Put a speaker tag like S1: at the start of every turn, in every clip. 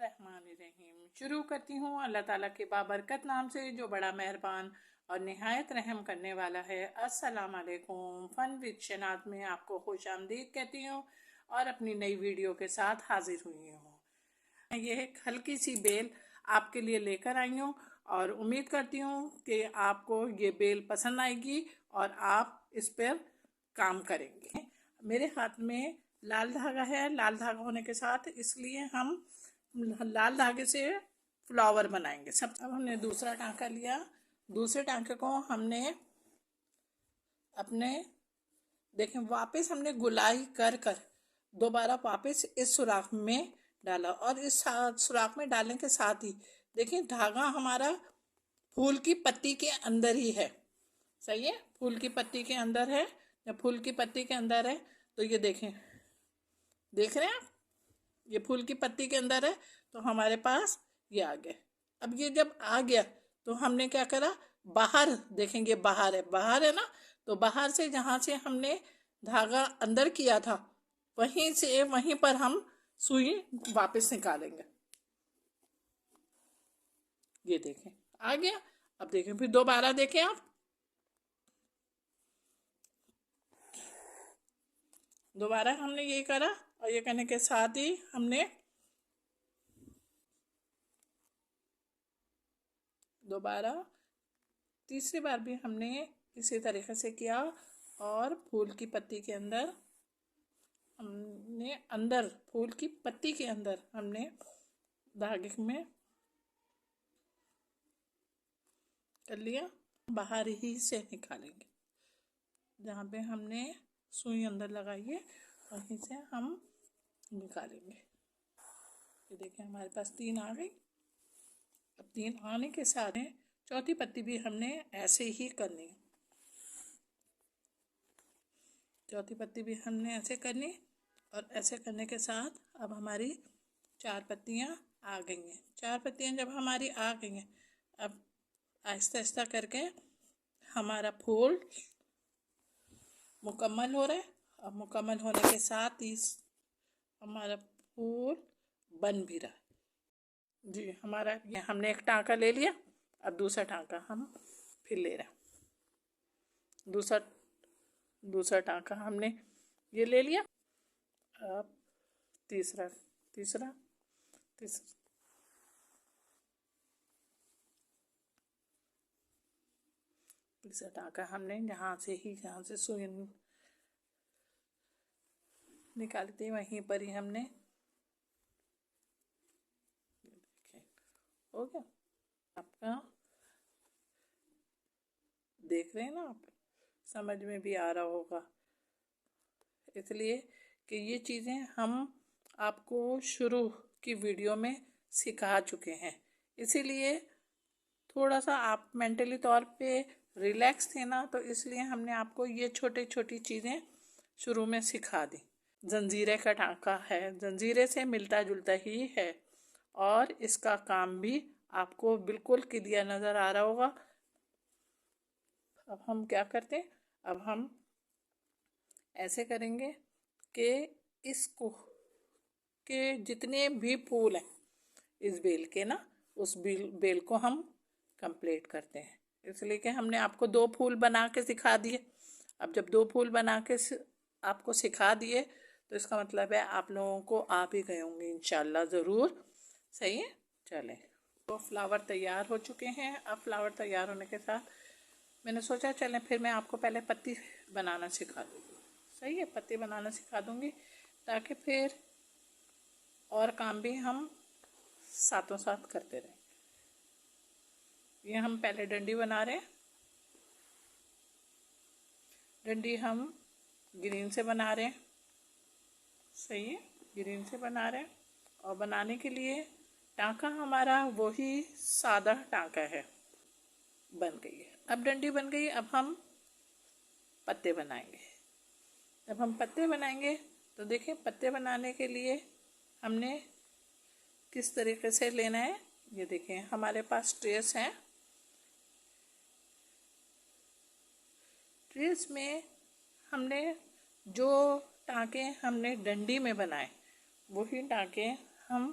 S1: बिस्मिल्लाहिर्रहमानिर्रहीम। शुरू करती हूँ अल्लाह ताला के बाबरकत नाम से जो बड़ा मेहरबान और निहायत रहम करने वाला है। अस्सलाम वालेकुम। फन विद शनात में आपको खुश आमदीद कहती हूँ और अपनी नई वीडियो के साथ हाजिर हुई हूँ। ये एक हल्की सी बेल आपके लिए लेकर आई हूँ और उम्मीद करती हूँ कि आपको ये बेल पसंद आएगी और आप इस पर काम करेंगे। मेरे हाथ में लाल धागा है। लाल धागा होने के साथ इसलिए हम लाल धागे से फ्लावर बनाएंगे सब। अब हमने दूसरा टांका लिया। दूसरे टांके को हमने अपने देखें वापस हमने गुलाई कर कर दोबारा वापस इस सुराख में डाला और इस सुराख में डालने के साथ ही देखिए धागा हमारा फूल की पत्ती के अंदर ही है। सही है, फूल की पत्ती के अंदर है। जब फूल की पत्ती के अंदर है तो ये देखें, देख रहे हैं आप, ये फूल की पत्ती के अंदर है तो हमारे पास ये आ गया। अब ये जब आ गया तो हमने क्या करा, बाहर देखेंगे, बाहर है ना, तो बाहर से जहाँ से हमने धागा अंदर किया था वहीं पर हम सुई वापस निकालेंगे। ये देखें आ गया। अब देखें फिर दोबारा देखें आप, दोबारा हमने ये करा और ये करने के साथ ही हमने दोबारा तीसरी बार भी हमने इसी तरीके से किया और फूल की पत्ती के अंदर हमने फूल की पत्ती के अंदर हमने धागे में कर लिया। बाहर ही से निकालेंगे, जहाँ पे हमने सुई अंदर लगाई है वहीं से हम निकालेंगे। ये देखिए हमारे पास 3 आ गई। अब 3 आने के साथ चौथी पत्ती भी हमने ऐसे ही करनी है। चौथी पत्ती भी हमने ऐसे करनी और ऐसे करने के साथ अब हमारी 4 पत्तियाँ आ गई हैं। 4 पत्तियाँ जब हमारी आ गई हैं, अब आहिस्ता आहिस्ता करके हमारा फूल मुकम्मल हो रहा है। अब मुकम्मल होने के साथ ही हमारा फूल बन भी रहा है। जी हमारा ये हमने एक टांका ले लिया। अब दूसरा टांका हम फिर ले रहे हैं। दूसरा टांका हमने ये ले लिया। अब तीसरा टांका हमने जहाँ से सुई निकाली थी वहीं पर ही हमने हो गया। आपका देख रहे हैं ना आप, समझ में भी आ रहा होगा, इसलिए कि ये चीज़ें हम आपको शुरू की वीडियो में सिखा चुके हैं। इसीलिए थोड़ा सा आप मेंटली तौर पे रिलैक्स थे ना, तो इसलिए हमने आपको ये छोटी चीज़ें शुरू में सिखा दी। जंजीरे का टांका है, जंजीरे से मिलता जुलता ही है और इसका काम भी आपको बिल्कुल क्लियर नज़र आ रहा होगा। अब हम क्या करते हैं, अब हम ऐसे करेंगे कि इसको के जितने भी फूल हैं इस बेल के ना, उस बेल को हम कंप्लीट करते हैं। इसलिए कि हमने आपको 2 फूल बना के सिखा दिए। अब जब 2 फूल बना के आपको सिखा दिए तो इसका मतलब है आप लोगों को आ भी गए होंगे इंशाल्लाह ज़रूर। सही है, चलें। तो फ्लावर तैयार हो चुके हैं। अब फ्लावर तैयार होने के साथ मैंने सोचा चलें फिर मैं आपको पहले पत्ती बनाना सिखा दूँगी। सही है, पत्ती बनाना सिखा दूँगी ताकि फिर और काम भी हम साथों साथ करते रहें। ये हम पहले डंडी बना रहे हैं। डंडी हम ग्रीन से बना रहे हैं। सही है, ग्रीन से बना रहे हैं और बनाने के लिए टांका हमारा वही सादा टांका है। बन गई है, अब डंडी बन गई। अब हम पत्ते बनाएंगे। जब हम पत्ते बनाएंगे तो देखिए पत्ते बनाने के लिए हमने किस तरीके से लेना है। ये देखें हमारे पास ट्रेस है। ट्रेस में हमने जो टांके हमने डंडी में बनाए वही टांके हम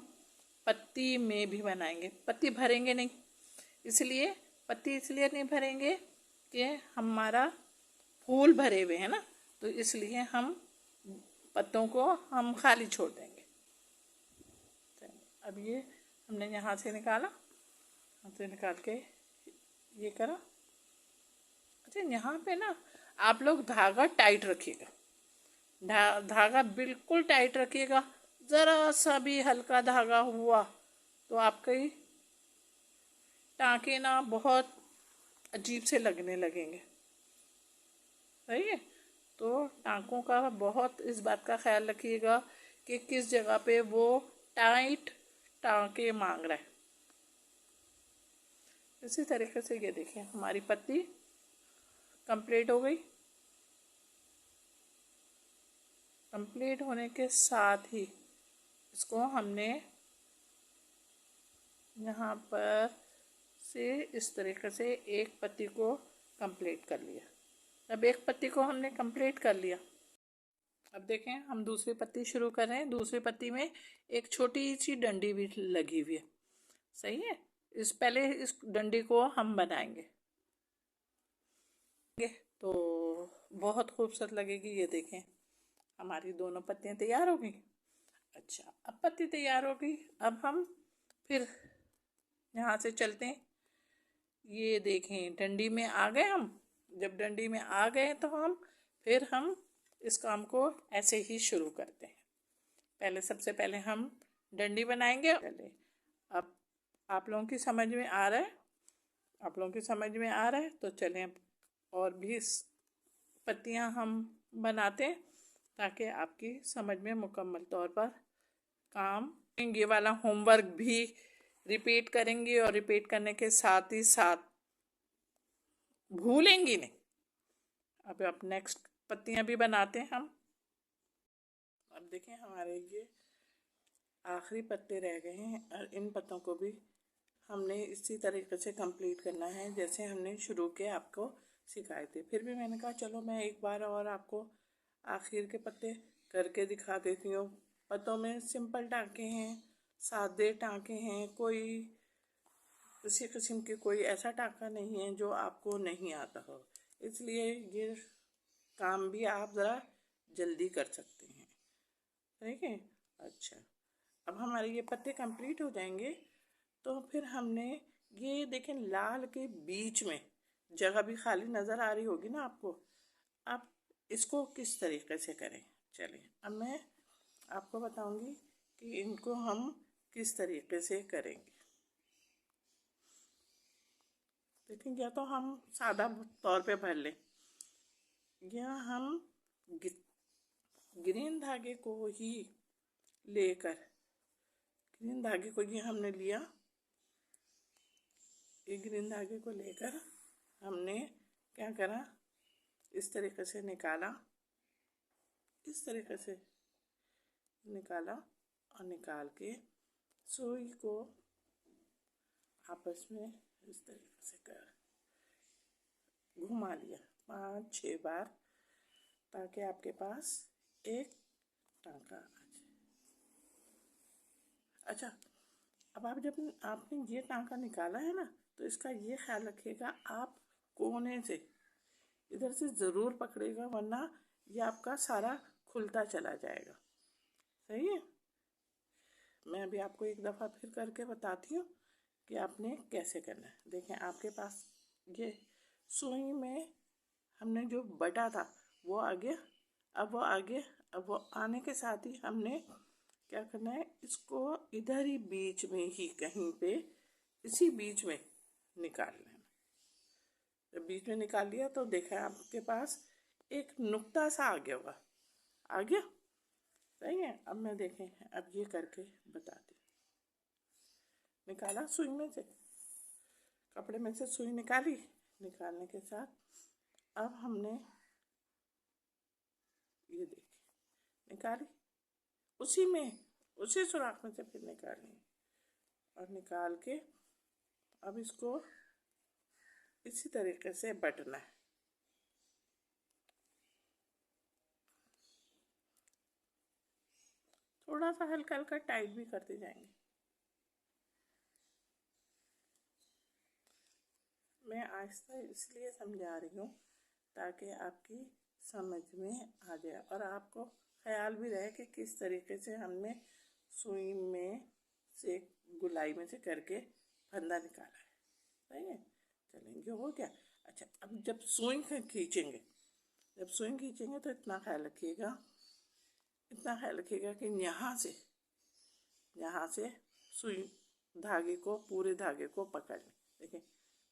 S1: पत्ती में भी बनाएंगे। पत्ती भरेंगे नहीं, इसलिए पत्ती इसलिए नहीं भरेंगे कि हमारा फूल भरे हुए हैं ना, तो इसलिए हम पत्तों को हम खाली छोड़ देंगे। अब ये हमने यहाँ से निकाला, यहाँ से निकाल के ये करा। अच्छा, यहाँ पे ना आप लोग धागा टाइट रखिएगा, धागा बिल्कुल टाइट रखिएगा। ज़रा सा भी हल्का धागा हुआ तो आपके टाँके ना बहुत अजीब से लगने लगेंगे। सही है, तो टाँकों का बहुत इस बात का ख्याल रखिएगा कि किस जगह पे वो टाइट टाँके मांग रहा है। इसी तरीके से ये देखिए हमारी पत्ती कंप्लीट हो गई। कंप्लीट होने के साथ ही इसको हमने यहाँ पर से इस तरीके से एक पत्ती को कंप्लीट कर लिया। अब एक पत्ती को हमने कंप्लीट कर लिया। अब देखें हम दूसरी पत्ती शुरू कर रहे हैं। दूसरी पत्ती में एक छोटी सी डंडी भी लगी हुई है। सही है, पहले इस डंडी को हम बनाएंगे तो बहुत खूबसूरत लगेगी। ये देखें हमारी दोनों पत्तियां तैयार हो गई। अच्छा, अब पत्ती तैयार हो गई, अब हम फिर यहाँ से चलते हैं। ये देखें डंडी में आ गए हम। जब डंडी में आ गए तो हम इस काम को ऐसे ही शुरू करते हैं। पहले सबसे पहले हम डंडी बनाएंगे। पहले अब आप लोगों की समझ में आ रहा है, आप लोगों की समझ में आ रहा है तो चलें और भी पत्तियां हम बनाते हैं ताकि आपकी समझ में मुकम्मल तौर पर काम। ये वाला होमवर्क भी रिपीट करेंगे और रिपीट करने के साथ ही साथ भूलेंगी नहीं। अब नेक्स्ट पत्तियां भी बनाते हैं हम। अब देखें हमारे ये आखिरी पत्ते रह गए हैं और इन पत्तों को भी हमने इसी तरीके से कंप्लीट करना है जैसे हमने शुरू के आपको सिखाए थे। फिर भी मैंने कहा चलो मैं एक बार और आपको आखिर के पत्ते करके दिखा देती हूँ। पत्तों में सिंपल टाँके हैं, सादे टाँके हैं, कोई किसी किस्म की कोई ऐसा टाँका नहीं है जो आपको नहीं आता हो, इसलिए ये काम भी आप ज़रा जल्दी कर सकते हैं। ठीक है। अच्छा, अब हमारे ये पत्ते कंप्लीट हो जाएंगे तो फिर हमने ये देखें लाल के बीच में जगह भी खाली नज़र आ रही होगी ना आपको। अब इसको किस तरीके से करें, चलिए अब मैं आपको बताऊंगी कि इनको हम किस तरीके से करेंगे। लेकिन या तो हम सादा तौर पे भर लें या हम ग्रीन धागे को ही लेकर, ग्रीन धागे को ये हमने लिया, ये ग्रीन धागे को लेकर हमने क्या करा, इस तरीके से निकाला, इस तरीके से निकाला और निकाल के सुई को आपस में इस तरीके से कर घुमा लिया 5-6 बार ताकि आपके पास एक टाँका आ जाए। अच्छा, अब आप जब आपने ये टाँका निकाला है ना तो इसका ये ख्याल रखिएगा आप कोने से इधर से ज़रूर पकड़ेगा वरना ये आपका सारा खुलता चला जाएगा। सही है, मैं अभी आपको एक दफ़ा फिर करके बताती हूँ कि आपने कैसे करना है। देखें आपके पास ये सुई में हमने जो बटा था वो आ गया, अब वो आ गया। अब वो आने के साथ ही हमने क्या करना है, इसको इधर ही बीच में ही कहीं पे इसी बीच में निकाल लेना। जब बीच में निकाल लिया तो देखा आपके पास एक नुक्ता सा आ गया होगा, आ गया। सही है, अब मैं देखें अब ये करके बताती हूँ। निकाला सुई में से, कपड़े में से सुई निकाली, निकालने के साथ अब हमने ये देखिए निकाली, उसी में उसी सुराख में से फिर निकाली और निकाल के अब इसको इसी तरीके से बटना है। थोड़ा सा हल्का हल्का टाइट भी करते जाएंगे। मैं आहिस्ता इसलिए समझा रही हूँ ताकि आपकी समझ में आ जाए और आपको ख्याल भी रहे कि किस तरीके से हमने सुई में से गुलाई में से करके फंदा निकाला है। सही है, चलेंगे, हो गया। अच्छा, अब जब सुई खींचेंगे तो इतना ख्याल रखिएगा कि यहाँ से सुई धागे को, पूरे धागे को पकड़ लें। देखिए,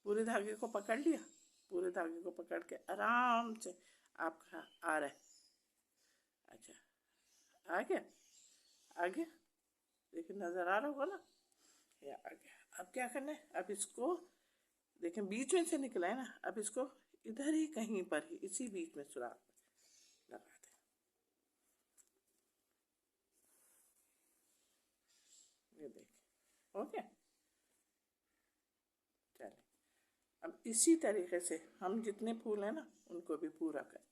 S1: पूरे धागे को पकड़ लिया, पूरे धागे को पकड़ के आराम से आपका आ रहा है। अच्छा, आ गया, देखिए नज़र आ रहा होगा ना, ये आ गया। अब क्या करना है, अब इसको देखें बीच में से निकला है ना, अब इसको इधर ही कहीं पर ही इसी बीच में सुराख लगा दें। ये देखिए, हो गया। चलिए, अब इसी तरीके से हम जितने फूल हैं ना उनको भी पूरा करते हैं।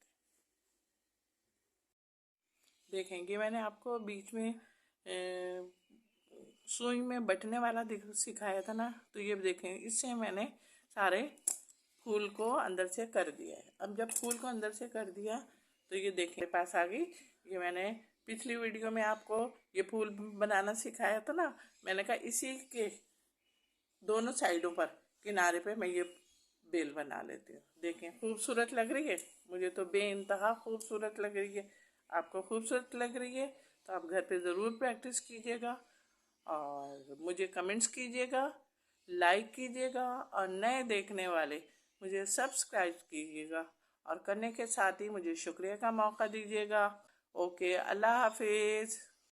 S1: देखेंगे, मैंने आपको बीच में सुई में बटने वाला सिखाया था ना, तो ये देखें, इससे मैंने सारे फूल को अंदर से कर दिया है। अब जब फूल को अंदर से कर दिया तो ये देखें मेरे पास आ गई। ये मैंने पिछली वीडियो में आपको ये फूल बनाना सिखाया था ना, मैंने कहा इसी के दोनों साइडों पर किनारे पे मैं ये बेल बना लेती हूँ। देखें खूबसूरत लग रही है, मुझे तो बेइंतहा खूबसूरत लग रही है। आपको खूबसूरत लग रही है तो आप घर पे ज़रूर प्रैक्टिस कीजिएगा और मुझे कमेंट्स कीजिएगा, लाइक कीजिएगा और नए देखने वाले मुझे सब्सक्राइब कीजिएगा और करने के साथ ही मुझे शुक्रिया का मौका दीजिएगा। ओके, अल्लाह हाफिज़।